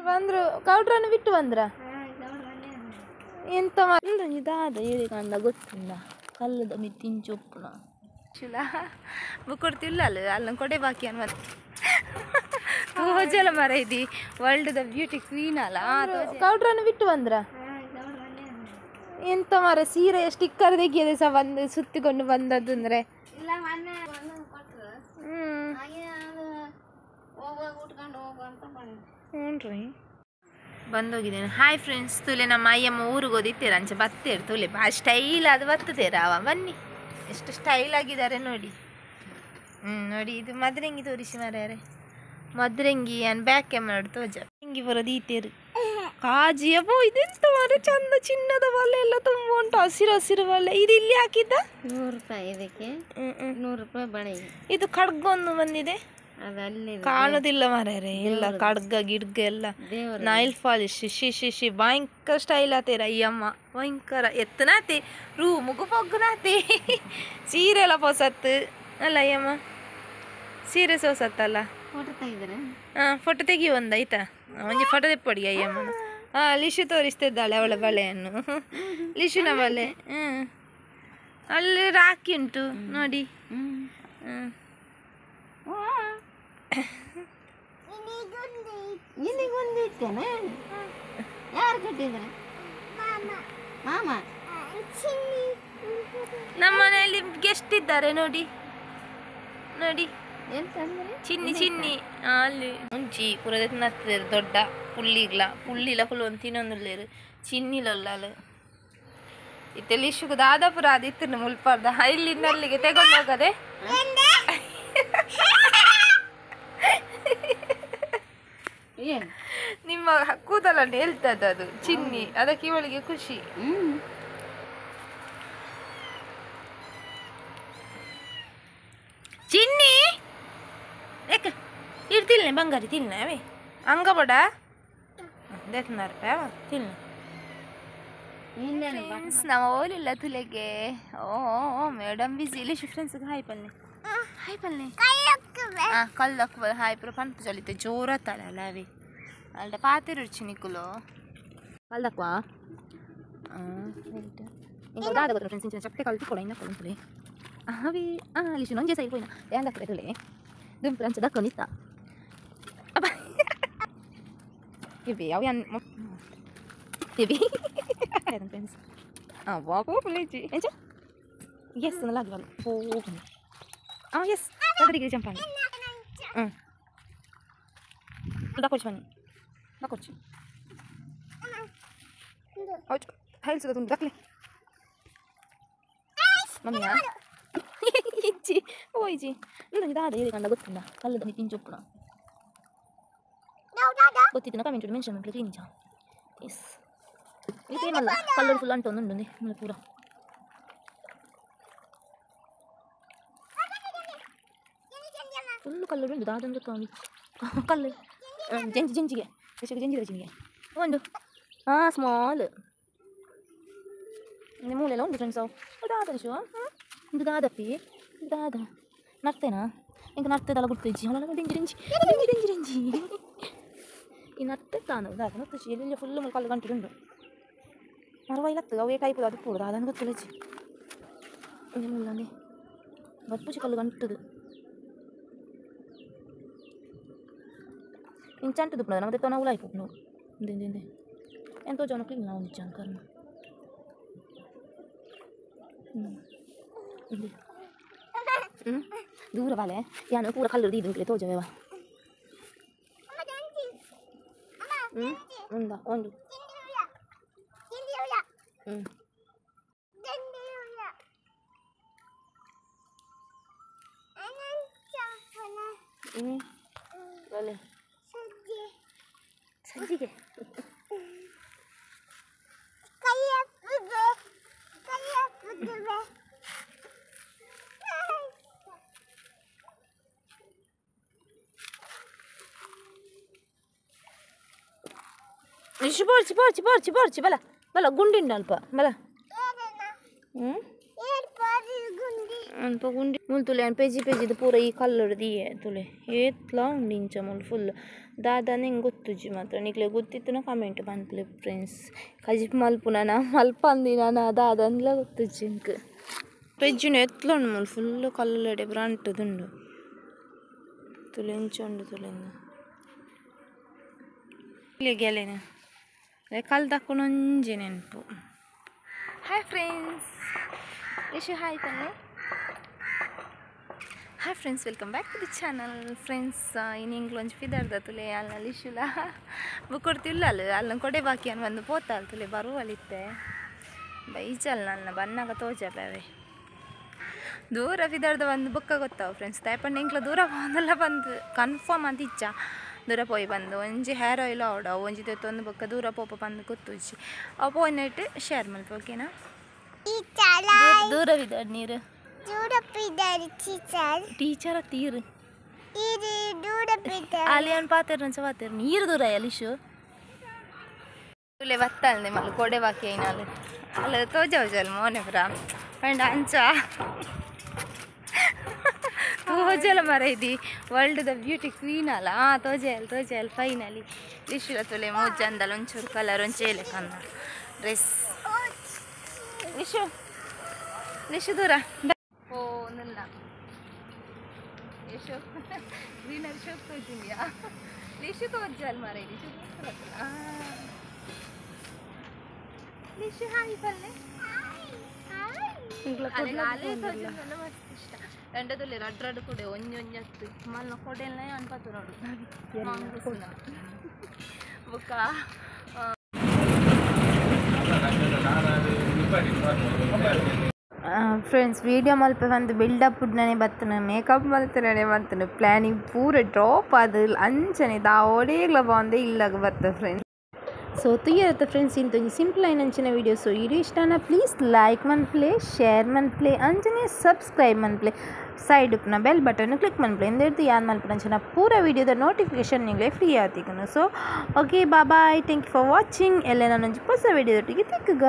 ಬಂದ್ರು ಕೌಡ್ರನ್ನು ಬಿಟ್ಟು ಬಂದ್ರ ಎಂತ ಇದಾದ ಏರಿ ಕಂಡ ಗೊತ್ತಿಲ್ಲ ಕಲ್ಲದ ಮಿತ್ತಿಂಚೊಪ್ಪುನ ಶಿಲ ಬುಕ್ಕೊಡ್ತಿಲ್ಲ ಅಲ್ಲ ಕೊಡೆ ಬಾಕಿ ಅನ್ಮತ್ ತೋಜಲ ಮರ ಇದಿ ವರ್ಲ್ಡ್ ದ ಬ್ಯೂಟಿ ಕ್ವೀನ್ ಅಲ್ಲ ಕೌಡ್ರನ್ನು ಬಿಟ್ಟು ಬಂದ್ರ ಎಂತ ಮರ ಸೀರೆ ಸ್ಟಿಕ್ಕರ್ ತೆಗಿಯದೆ ಸಹ ಬಂದು ಸುತ್ತಿಕೊಂಡು ಬಂದದ್ದು ಅಂದ್ರೆ ಹ್ಞೂ ಬಂದೋಗಿದ್ದೇನೆ. ಹಾಯ್ ಫ್ರೆಂಡ್ಸ್, ತುಲೆ ನಮ್ಮ ಅಯ್ಯಮ್ಮ ಊರಿಗೆ ಓದಿತ್ತೀರ ಅಂಚೆ ಬತ್ತೇರು ತುಲೆ ಬಾ ಸ್ಟೈಲ್ ಅದು ಬರ್ತದೇರ ಅವ ಬನ್ನಿ ಎಷ್ಟು ಸ್ಟೈಲ್ ಆಗಿದ್ದಾರೆ ನೋಡಿ. ನೋಡಿ ಇದು ಮದ್ರಂಗಿ ತೋರಿಸಿ ಮಾರ್ಯಾರೆ ಮದ್ರಂಗಿ ಅನ್ ಬ್ಯಾಕ್ ಕ್ಯಾಮ್ರಾ ತೋಜ ಹಿಂಗಿ ಬರೋದು ಈತೇರು ಕಾಜಿಯ ಬೋ ಇದೆಂತ ಮಾರೆ ಚಂದ ಚಿನ್ನದ ಬಲ್ಲೆ ಎಲ್ಲ ತುಂಬ ಉಂಟು ಹಸಿರು ಹಸಿರು ಬಲ್ಲೆ ಇದು ಇಲ್ಲಿ ಹಾಕಿದ್ದ 100 ರೂಪಾಯಿ ಇದಕ್ಕೆ 100 ರೂಪಾಯಿ ಬಳೆ ಇದು ಖಡ್ಗೊಂದು ಬಂದಿದೆ ಕಾಣುದಿಲ್ಲ ಮಾರ್ಯಾರೆ ಎಲ್ಲ ಕಡ್ಗ ಗಿಡ್ಗ ಎಲ್ಲ ನೈಲ್ ಪಾಲಿಶ್ ಶಿಶಿ ಭಯಂಕರ ಸ್ಟೈಲ್ ಆತೇರ ಅಯ್ಯಮ್ಮ ಭಯಂಕರ ಎತ್ತನಾತೆ ರೂಮುಗು ಪೊಗ್ಗುನಾತೆ ಸೀರೆ ಎಲ್ಲ ಪೊಸತ್ತು ಅಲ್ಲ ಅಯ್ಯಮ್ಮ ಸೀರೆ ಸೋಸತ್ತಲ್ಲ ಫೋಟೋ ತೆಗಿ ಒಂದು ಆಯ್ತಾ ಒಂಜಿ ಫೋಟೋ ತೆಪ್ಪಡಿ ಅಯ್ಯಮ್ಮನ ಲಿಶು ತೋರಿಸ್ತಿದ್ದಾಳೆ ಅವಳ ಬಳೆಯನ್ನು ಲಿಶುನ ಬಳೆ ಅಲ್ಲಿ ರಾಖಿ ಉಂಟು ನೋಡಿ ಯಾರು ಕಟ್ಟಿದ್ರೆ ನಮ್ಮ ಮನೆಯಲ್ಲಿ ಗೆಸ್ಟ್ ಇದ್ದಾರೆ ನೋಡಿ ನೋಡಿ ಚಿನ್ನಿ ಅಲ್ಲಿ ಮುಂಚಿ ಪೂರದ ನತ್ತೇರು ದೊಡ್ಡ ಪುಳ್ಳಿಲ ಫುಲ್ ಒಂದು ತಿನ್ನೊಂದುಲ್ಲೇರು ಚಿನ್ನಿಲೊಲ್ಲಾಲು ಇತ್ತೆಲ್ಲಿ ಇಶುಗು ದಾದಾಪುರ ಆದಿತ್ತು ಮುಲ್ಪಾರ್ದ ಇಲ್ಲಿಂದ ಅಲ್ಲಿಗೆ ತಗೊಂಡು ಹೋಗದೆ ನಿಮ್ಮ ಕೂದಲನ್ನು ಹೇಳ್ತದ ಅದು ಚಿನ್ನಿ ಅದಕ್ಕೆ ಇವಳಿಗೆ ಖುಷಿ. ಚಿನ್ನಿ ಯಾಕೆ ಇಡ್ತಿಲ್ಲ ಬಂಗಾರಿ ತಿನ್ನ ಅವೇ ಹಂಗ ಬಡ ರೂಪಾಯಿ ತಿನ್ನ ನಾವು ಹೋಲಿಲ್ಲ ತುಲೆಗೆ. ಓ ಮೇಡಮ್ ಬಿಸಿ ಇಲ್ಲಿ ಫ್ರೆಂಡ್ಸ್ಗೆ ಹಾಯ್ ಪಲ್ಲೆ ಕಲ್ಲಕ್ಕ ಹಾಯ್ ಪುರ ಪಂತ ಚಲಿತೆ ಜೋರ ತಳಲ್ಲ ಅವೇ ಅಲ್ಲ ಪಾತಿರು ಚಿನಿಕುಲು ಕಲ್ಲಕ್ವಾ ఇంకా దాదా కదా ఫ్రెండ్స్ చిన్న చెప్తే కలిపి కూడా అయినా కొడుకులే అవి లిషు నొంజే సైడ్ పోయినా ఏం దక్కలే దుంపు రంచ దక్కనిత్త ఇవి అవి ఇవి ఫ్రెండ్స్ బాబు పులిచి ఏంచ ఎస్ నలాగి వాళ్ళు పోతుంది ఎస్ దగ్గరికి చంపండి దక్కొచ్చు పని దక్కొచ్చు హైల్స్ కదా దక్కలే ಮಮ್ಮಿಯಾ ಇಜ್ಜಿ ಓಯ್ಜಿ ನನಗೆ ದಾದ ಹೇಳಿ ಕಂಡ ಗೊತ್ತಿಲ್ಲ ಕಲ್ಲದ ಮಿತ್ತಿಂಚೊಪ್ಪುನ ಗೊತ್ತಿತ್ತು ಕಮೆಂಟ್ ಮೆನ್ಷನ್ ಮಾಡ್ಲಿಕ್ಕೆ ನಿಜ ಎಸ್ ಇದೇನಲ್ಲ ಕಲ್ಲರ್ ಫುಲ್ ಅಂಟು ಒಂದುಂಡು ಮನೆ ಪೂರ ಫುಲ್ಲು ಕಲ್ಲರ್ ಉಂಟು ದಾದಂದು ಕಲ್ಲು ಜಂಜಿಗೆ ಎಷ್ಟು ಜಂಜಿದ ಜಿಂಗೆ ಒಂದು ಸ್ಮಾಲ್ ಮೂಲೆಲ್ಲ ಉಂಟು ಫ್ರೆಂಡ್ಸ್ ಅವು ದಾದ ಶೋ ಇದು ದಾದಪ್ಪಿ ದಾದ ನರ್ತೇನಾ ಇಂಕ ನರ್ತದಲ್ಲ ಗುರ್ತಿಜ್ಜಿ ಅವಳೆಲ್ಲ ಡೆಂಜಿ ಈ ನರ್ತೆ ತಾನು ದಾದ ನರ್ತಿಸಿ ಎಲ್ಲಿ ಫುಲ್ ಕಲ್ಲು ಗಂಟುಂಡು ಮರವೈಲತ್ತು ಅವೇ ಟೈಪ್ ಅದು ಪೂರ ಅದನ್ನು ಗೊತ್ತಿಲ್ಲಜ್ಜಿ ಮುಲ್ಲಂದಿ ಬಪ್ಪುಚಿ ಕಲ್ಲು ಗಂಟುದು ಇಂಚಂಟು ದುಪ್ಪು ನಮ್ಮದೇ ತೋನ ಉಲಾಯ್ಪು ನಾವು ಹಿಂದೆ ಎಂತೋ ಜನ ಕ್ಲೀನ್ ನಾವು ನಿಜ ಕರ್ಮ ಇಲ್ಲಿ ದೂರ ಬಾಲೆ ಯಾನು ಪೂರ ಕಲ್ಲು ಇದೀನಿ ತೋಜವೇವ ಉಂದ ಒಂದು ಬಲೆ ಸಂಜಿಗೆ ಬರ್ಚಿ ಬಲ ಗುಂಡಿಂಡ ಅಲ್ಪ ಬಲ ಗುಂಡಿ ಮುಲ್ ತುಲೆ ಪೇಜಿ ಪೇಜಿದು ಪೂರ ಈ ಕಲ್ಲುಡ್ದು ತುಲೆ ಏತ್ಲ ಉಂಡು ಇಂಚ ಮುಲ್ ಫುಲ್ ದಾದಾನೆ ಹಿಂಗೆ ಗೊತ್ತುಜ್ಜಿ ಮಾತ್ರ ನಿಕ್ಲೆ ಗೊತ್ತಿತ್ತು ಕಮೆಂಟ್ ಬಂದ್ಲೆ ಫ್ರೆಂಡ್ಸ್ ಕಜಿಪ್ ಮಲ್ಪುನ ಮಲ್ಪಂದಿನ ದಾದಂದ್ಲ ಗೊತ್ತುಜ್ಜಿ ಇಂಕ್ ಪೆಜ್ಜಿನ ಎತ್ಲುಂಡು ಮಲ್ ಫುಲ್ ಕಲ್ಲಡೆ ಬ್ರಾಂಟದುಂಡು ತುಲೆಂಚುಂಡು ತುಲೆಂದು ಇಲ್ಲಿ ಗೆಲೆನ ಕಲ್ ತಕ್ಕೊಂಡೊಂಜಿ ನೆನಪು ಹಾಯ್ ಫ್ರೆಂಡ್ಸ್ ಯಶು ಹಾಯ್ ತಾನೆ hi friends welcome back to the channel friends ಇನ್ನು ಇಂಗ್ಲೊಂಜಿ ಫಿದರ್ದ ತುಲೆ ಅಲ್ಲ ಇಶುಲ ಬುಕ್ಕೊಡ್ತಿಲ್ಲ ಅಲ್ಲ ಕೊಡೆ ಬಾಕಿ ಅನ್ ಬಂದು ಪೋತಾಲ್ ತುಲೆ ಬರುವಲಿತ್ತೆ ಬೈಜಲ್ ನನ್ನ ಬನ್ನಾಗ ತೋಜಬವೆ ದೂರ ಫಿದರ್ದ ಒಂದು ಬುಕ್ಕ ಗೊತ್ತಾವ ಫ್ರೆಂಡ್ಸ್ ತೈಪಂಡು ಇಂಕ್ಲ ದೂರ ಬಂದೆಲ್ಲ ಬಂದು ಕನ್ಫರ್ಮ್ ಅಂತ ಇಚ್ಛ ದೂರ ಪೋಯಿ ಬಂದು ಒಂಜಿ ಹೇರ್ ಆಯಿಲ್ ಆವಡ ಒಂಜಿ ಒಂದು ಬೊಕ್ಕ ದೂರ ಪೋಪ ಬಂದು ಗೊತ್ತುಜ್ಜಿ ಅವು ಪೋಯ್ನಟ್ಟು ಶೇರ್ ಮಲ್ಪ ಓಕೆನಾ ದೂರವಿದ ನೀರು ಟೀಚರ್ ತೀರು ಅಲ್ಲಿ ಏನು ಪಾತೇರು ಒಂಚ ಪಾತೇರು ನೀರು ದೂರ ಅಲಿಶು ತುಲೆ ಬತ್ತಲ್ದೆ ಮಲ್ಲ ಕೊಡೆ ಬಾಕಿ ಐನಾಲು ಅಲ್ಲ ತೋಜಲ್ ಮೋನೆ ಬ್ರಾ ಅಂಡ್ ಅಂಚ ತೋಜಲ ಮರ ಇದಿ ವರ್ಲ್ಡ್ ದ ಬ್ಯೂಟಿ ಕ್ವೀನ್ ಅಲ್ಲ ತೋಜಲ್ ಫೈನಲಿ ಲಿಶುಲ ತುಲೆ ಮೂಜಂದಲ್ಲ ಒಂಚೂರು ಕಲರ್ ಒಂಚೇಲೆ ಕನ್ನ ಡ್ರೆಸ್ ಲಿಶು ದೂರ ಓ ನನ್ನ ಯಶು ಗ್ರೀನರಿ ಶೋಕ್ ತೋಜಿದ್ಯಾ ಲಿಶು ತೋಜಲ್ ಮರ ಲಿಶು ಲಿಶು ಹಾಯ್ ಪಲ್ಲೆ ಮಸ್ತ್ ಇಷ್ಟ ಎಂಡದಲ್ಲಿ ರಡ್ ಕೂಡ ಒಂಜೊಂಜತ್ತು ಮಲ್ಲ ಕೊಡೆಲ್ಲ ಅನ್ಪತ್ತು ನೋಡು ಬುಕ್ಕ ಫ್ರೆಂಡ್ಸ್ ವೀಡಿಯೋ ಮಲ್ಪ ಬಂದು ಬಿಲ್ಡಪ್ ಉಡ್ನೇ ಬರ್ತನೆ ಮೇಕಪ್ ಮಲ್ತನೇ ಬರ್ತನೆ ಪ್ಲ್ಯಾನಿಂಗ್ ಪೂರ ಡ್ರಾಪ್ ಅದು ಅಂಚನೆ ದಾವೋಡೇಗ್ಲ ಬಾಂದೆ ಇಲ್ಲಾಗ ಬರ್ತದೆ ಫ್ರೆಂಡ್ಸ್ ಸೊ ತುಯ್ಯರತ್ತ ಫ್ರೆಂಡ್ಸ್ ಇಂತ ಸಿಂಪಲ್ ಆಯ್ನ ಅಂಚಿನ ವೀಡಿಯೋ ಸೊ ಇದು ಇಷ್ಟನ ಪ್ಲೀಸ್ ಲೈಕ್ ಮನ್ಪ್ಲೆ ಶೇರ್ ಮನ್ಪ್ಲೆ ಅಂಚನೆ ಸಬ್ಸ್ಕ್ರೈಬ್ ಮನ್ಪ್ಲೆ ಸೈಡ್ ಉಪ್ನ ಬೆಲ್ ಬಟನ್ ಕ್ಲಿಕ್ ಮನ್ಪ್ಲೆ ಎಂದಿರ್ತು ಯಾನ್ ಮಲ್ಪನ ಅಂಚನ ಪೂರ ವೀಡಿಯೋದ ನೋಟಿಫಿಕೇಶನ್ ನಿಂಗೆ ಫ್ರೀ ಆತಿಕನು so okay bye thank you for watching ಎಲ್ಲ ನಾನೊಂದು ಹೊಸ ವೀಡಿಯೋದೊಟ್ಟಿಗೆ ತಿಕ್ಕಗ